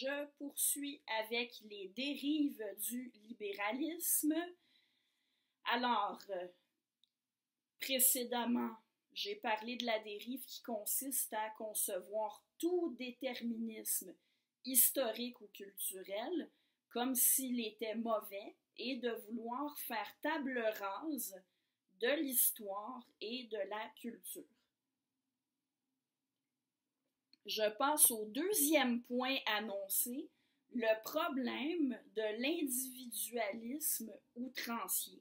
Je poursuis avec les dérives du libéralisme. Alors, précédemment, j'ai parlé de la dérive qui consiste à concevoir tout déterminisme historique ou culturel comme s'il était mauvais et de vouloir faire table rase de l'histoire et de la culture. Je passe au deuxième point annoncé, le problème de l'individualisme outrancier.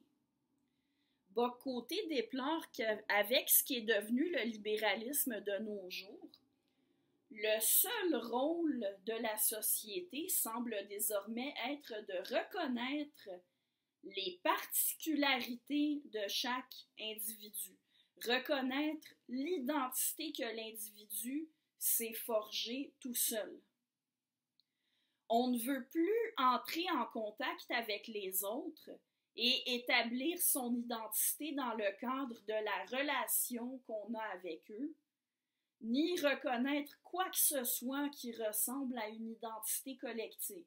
Bock-Côté déplore qu'avec ce qui est devenu le libéralisme de nos jours, le seul rôle de la société semble désormais être de reconnaître les particularités de chaque individu, reconnaître l'identité que l'individu s'est forgé tout seul. On ne veut plus entrer en contact avec les autres et établir son identité dans le cadre de la relation qu'on a avec eux, ni reconnaître quoi que ce soit qui ressemble à une identité collective.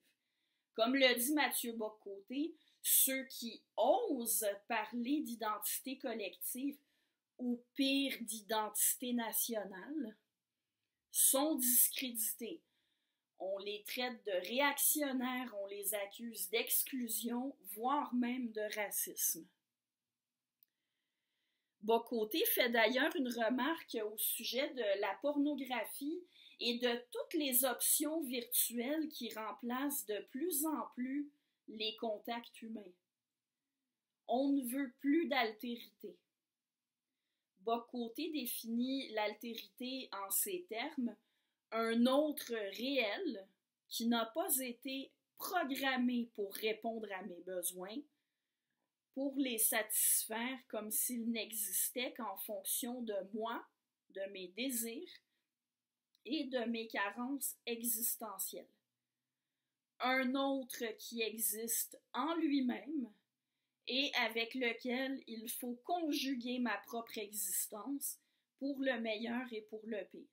Comme le dit Mathieu Bock-Côté, ceux qui osent parler d'identité collective ou pire d'identité nationale sont discrédités. On les traite de réactionnaires, on les accuse d'exclusion, voire même de racisme. Bock-Côté fait d'ailleurs une remarque au sujet de la pornographie et de toutes les options virtuelles qui remplacent de plus en plus les contacts humains. On ne veut plus d'altérité. Bock-Côté définit l'altérité en ces termes, un autre réel qui n'a pas été programmé pour répondre à mes besoins, pour les satisfaire comme s'il n'existait qu'en fonction de moi, de mes désirs et de mes carences existentielles. Un autre qui existe en lui-même et avec lequel il faut conjuguer ma propre existence pour le meilleur et pour le pire.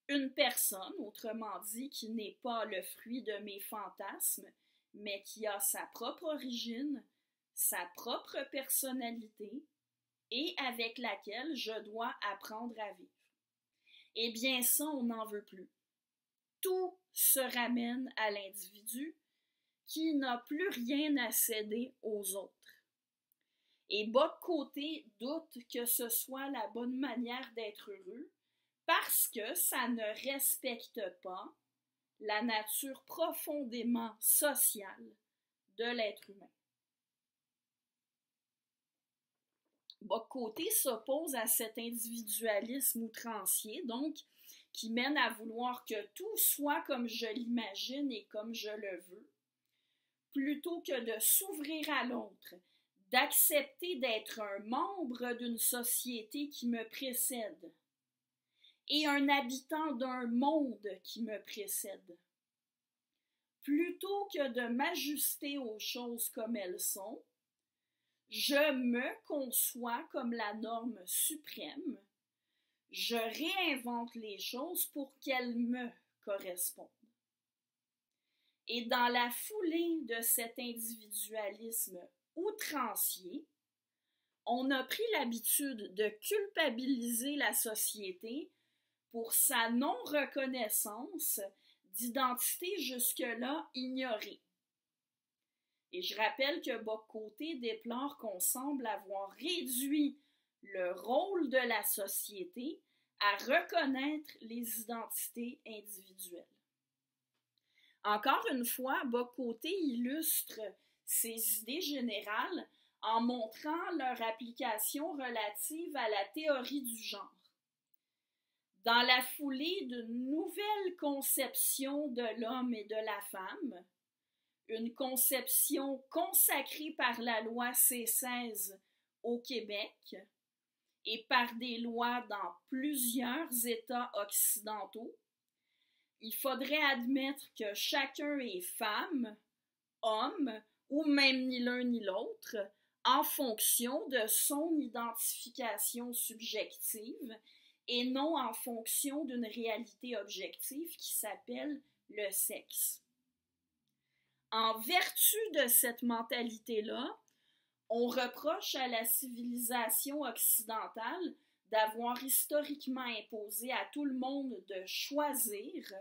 Une personne, autrement dit, qui n'est pas le fruit de mes fantasmes, mais qui a sa propre origine, sa propre personnalité et avec laquelle je dois apprendre à vivre. Eh bien ça, on n'en veut plus. Tout se ramène à l'individu qui n'a plus rien à céder aux autres. Et Bock-Côté doute que ce soit la bonne manière d'être heureux parce que ça ne respecte pas la nature profondément sociale de l'être humain. Bock-Côté s'oppose à cet individualisme outrancier, donc, qui mène à vouloir que tout soit comme je l'imagine et comme je le veux, plutôt que de s'ouvrir à l'autre, d'accepter d'être un membre d'une société qui me précède et un habitant d'un monde qui me précède. Plutôt que de m'ajuster aux choses comme elles sont, je me conçois comme la norme suprême, je réinvente les choses pour qu'elles me correspondent. Et dans la foulée de cet individualisme outrancier, on a pris l'habitude de culpabiliser la société pour sa non-reconnaissance d'identité jusque-là ignorée. Et je rappelle que Bock-Côté déplore qu'on semble avoir réduit le rôle de la société à reconnaître les identités individuelles. Encore une fois, Bock-Côté illustre ces idées générales en montrant leur application relative à la théorie du genre. Dans la foulée d'une nouvelle conception de l'homme et de la femme, une conception consacrée par la loi C-16 au Québec et par des lois dans plusieurs États occidentaux, il faudrait admettre que chacun est femme, homme, ou même ni l'un ni l'autre, en fonction de son identification subjective et non en fonction d'une réalité objective qui s'appelle le sexe. En vertu de cette mentalité-là, on reproche à la civilisation occidentale d'avoir historiquement imposé à tout le monde de choisir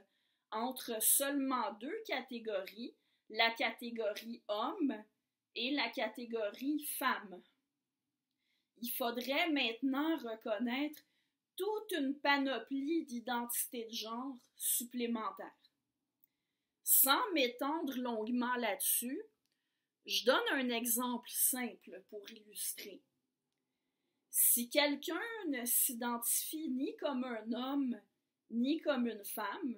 entre seulement deux catégories, la catégorie homme et la catégorie femme. Il faudrait maintenant reconnaître toute une panoplie d'identités de genre supplémentaires. Sans m'étendre longuement là-dessus, je donne un exemple simple pour illustrer. Si quelqu'un ne s'identifie ni comme un homme ni comme une femme,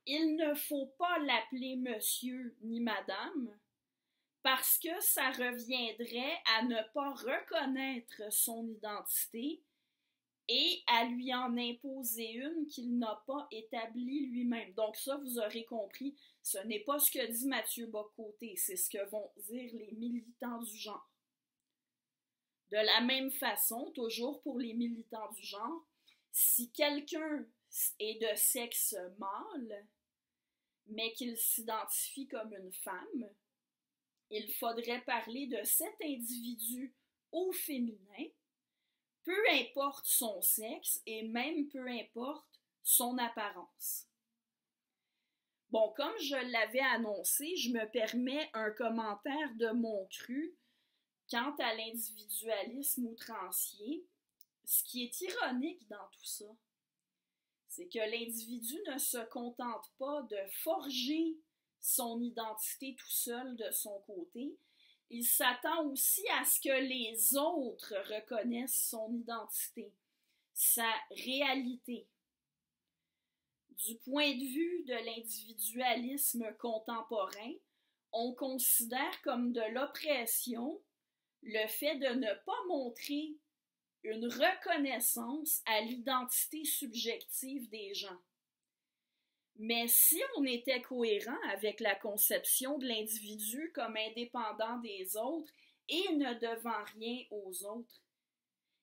il ne faut pas l'appeler monsieur ni madame, parce que ça reviendrait à ne pas reconnaître son identité et à lui en imposer une qu'il n'a pas établie lui-même. Donc ça, vous aurez compris, ce n'est pas ce que dit Mathieu Bock-Côté, c'est ce que vont dire les militants du genre. De la même façon, toujours pour les militants du genre, si quelqu'un est de sexe mâle, mais qu'il s'identifie comme une femme, il faudrait parler de cet individu au féminin, peu importe son sexe et même peu importe son apparence. Bon, comme je l'avais annoncé, je me permets un commentaire de mon cru quant à l'individualisme outrancier. Ce qui est ironique dans tout ça, c'est que l'individu ne se contente pas de forger son identité tout seul de son côté, il s'attend aussi à ce que les autres reconnaissent son identité, sa réalité. Du point de vue de l'individualisme contemporain, on considère comme de l'oppression le fait de ne pas montrer une reconnaissance à l'identité subjective des gens. Mais si on était cohérent avec la conception de l'individu comme indépendant des autres et ne devant rien aux autres,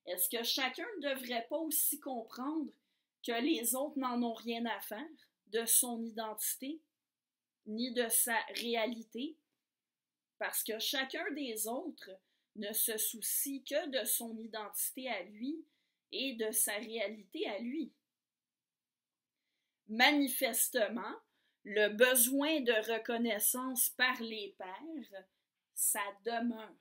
est-ce que chacun ne devrait pas aussi comprendre que les autres n'en ont rien à faire de son identité, ni de sa réalité, parce que chacun des autres ne se soucie que de son identité à lui et de sa réalité à lui. Manifestement, le besoin de reconnaissance par les pairs, ça demeure,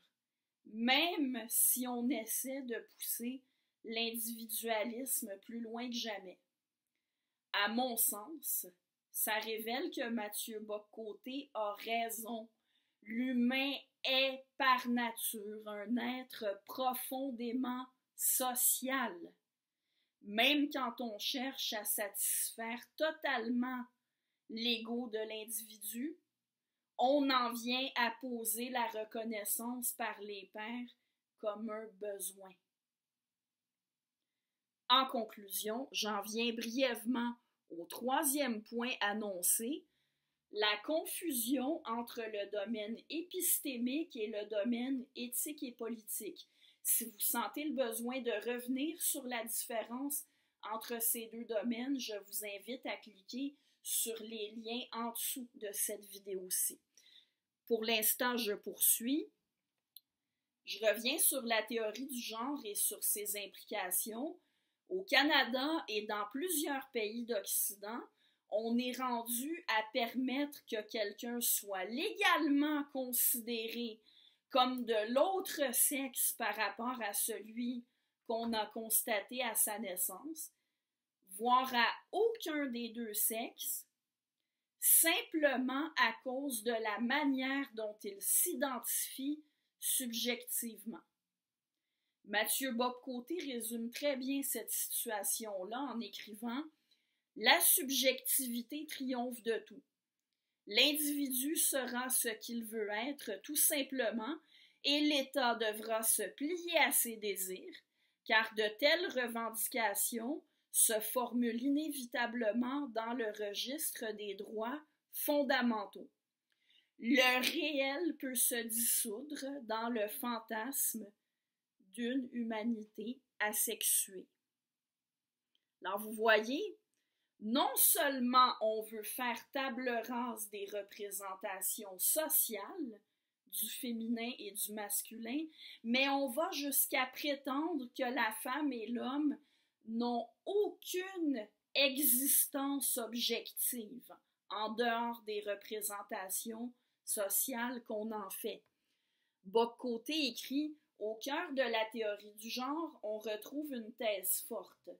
même si on essaie de pousser l'individualisme plus loin que jamais. À mon sens, ça révèle que Mathieu Bock-Côté a raison. L'humain est par nature un être profondément social. Même quand on cherche à satisfaire totalement l'ego de l'individu, on en vient à poser la reconnaissance par les pairs comme un besoin. En conclusion, j'en viens brièvement au troisième point annoncé, la confusion entre le domaine épistémique et le domaine éthique et politique. Si vous sentez le besoin de revenir sur la différence entre ces deux domaines, je vous invite à cliquer sur les liens en dessous de cette vidéo-ci. Pour l'instant, je poursuis. Je reviens sur la théorie du genre et sur ses implications. Au Canada et dans plusieurs pays d'Occident, on est rendu à permettre que quelqu'un soit légalement considéré comme de l'autre sexe par rapport à celui qu'on a constaté à sa naissance, voire à aucun des deux sexes, simplement à cause de la manière dont il s'identifie subjectivement. Mathieu Bock-Côté résume très bien cette situation-là en écrivant « La subjectivité triomphe de tout. L'individu sera ce qu'il veut être tout simplement et l'État devra se plier à ses désirs, car de telles revendications se formulent inévitablement dans le registre des droits fondamentaux. Le réel peut se dissoudre dans le fantasme d'une humanité asexuée. » Alors vous voyez, non seulement on veut faire table rase des représentations sociales du féminin et du masculin, mais on va jusqu'à prétendre que la femme et l'homme n'ont aucune existence objective en dehors des représentations sociales qu'on en fait. Bock-Côté écrit « Au cœur de la théorie du genre, on retrouve une thèse forte.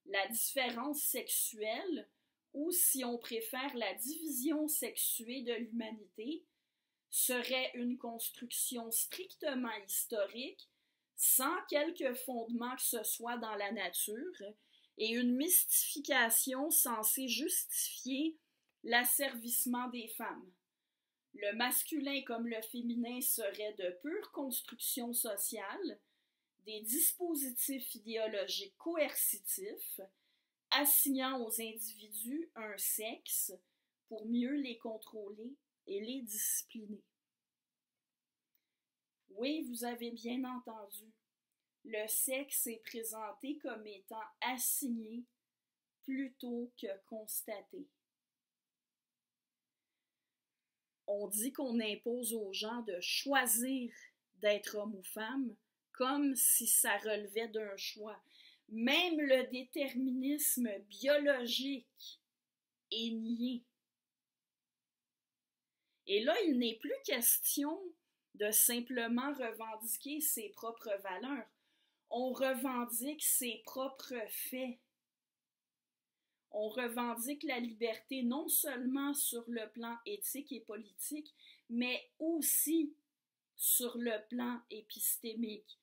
La différence sexuelle, ou si on préfère la division sexuée de l'humanité, serait une construction strictement historique, sans quelque fondement que ce soit dans la nature, et une mystification censée justifier l'asservissement des femmes. Le masculin comme le féminin seraient de pure construction sociale, des dispositifs idéologiques coercitifs, assignant aux individus un sexe pour mieux les contrôler et les discipliner. » Oui, vous avez bien entendu. Le sexe est présenté comme étant assigné plutôt que constaté. On dit qu'on impose aux gens de choisir d'être homme ou femme comme si ça relevait d'un choix. Même le déterminisme biologique est nié. Et là, il n'est plus question de simplement revendiquer ses propres valeurs. On revendique ses propres faits. On revendique la liberté non seulement sur le plan éthique et politique, mais aussi sur le plan épistémique.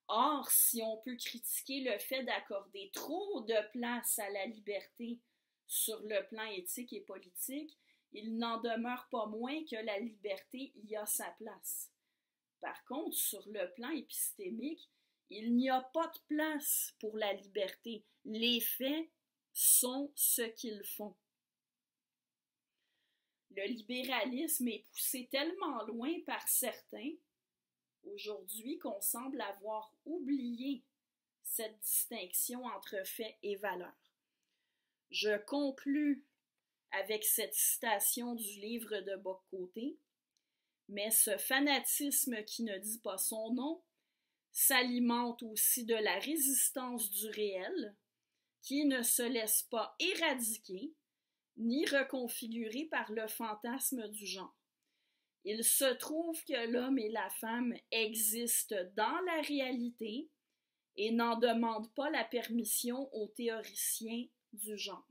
Or, si on peut critiquer le fait d'accorder trop de place à la liberté sur le plan éthique et politique, il n'en demeure pas moins que la liberté y a sa place. Par contre, sur le plan épistémique, il n'y a pas de place pour la liberté. Les faits sont ce qu'ils font. Le libéralisme est poussé tellement loin par certains aujourd'hui qu'on semble avoir oublié cette distinction entre faits et valeurs. Je conclus avec cette citation du livre de Bock-Côté, mais ce fanatisme qui ne dit pas son nom s'alimente aussi de la résistance du réel, qui ne se laisse pas éradiquer ni reconfigurer par le fantasme du genre. Il se trouve que l'homme et la femme existent dans la réalité et n'en demandent pas la permission aux théoriciens du genre.